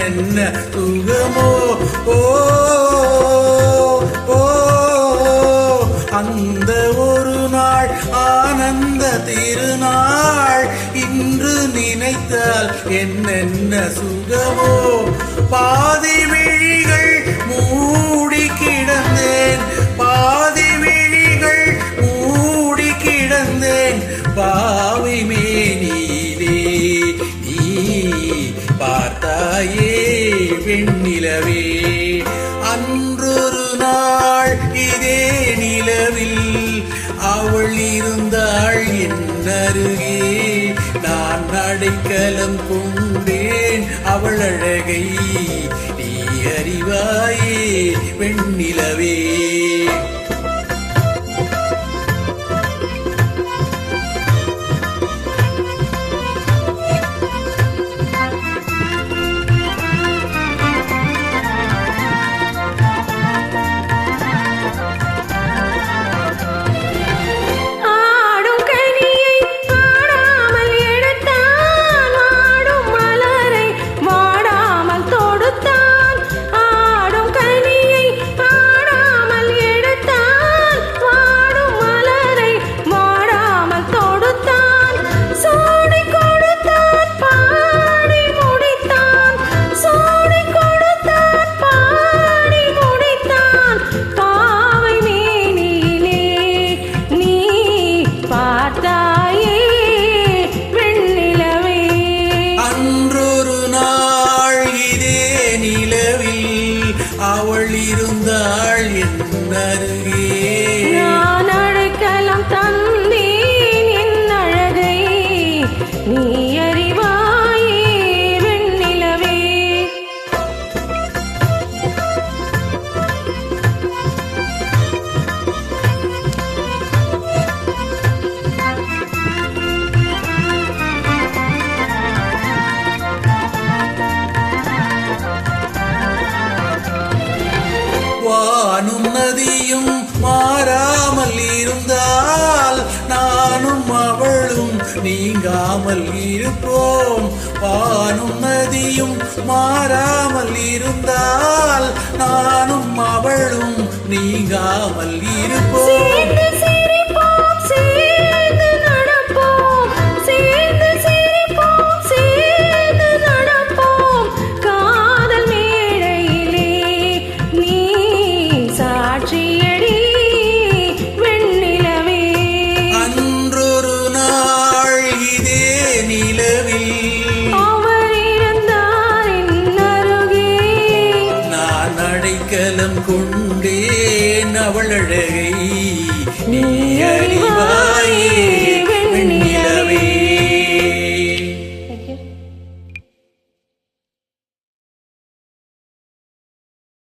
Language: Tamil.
என்னென்ன சுகமோ ஓ அந்த ஒரு நாள் ஆனந்த திருநாள் இன்று நினைத்தால் என்னென்ன சுகமோ பாதி விழிகள் மூடி கிடந்தேன் பாதி விழிகள் மூடி கிடந்தேன் பாவை மேனிலே நீ பார்த்தாயே வெண்ணிலவே அன்றொரு நாள் இதே நிலவில் அவள் இருந்தாள் என் அருகே நான் அடைக்கலம் கொண்டேன் அவள் அழகை நீ அறிவாயே வெண்ணிலவே அவள் இருந்தாள் என் அருகே நான் அழைக்கலாம் தந்தேன் என் அழகை நீ அறிவாயே வெண்ணிலவே வானும் நதியும் மாறாமல் இருந்தால் நானும் அவளும் நீங்காமல் இருப்போம் வானும் நதியும் மாறாமல் இருந்தால் நானும் அவளும் நீங்காமல் இருப்போம் அடைக்கலம் கொண்டேன் அவள் அழகை நீ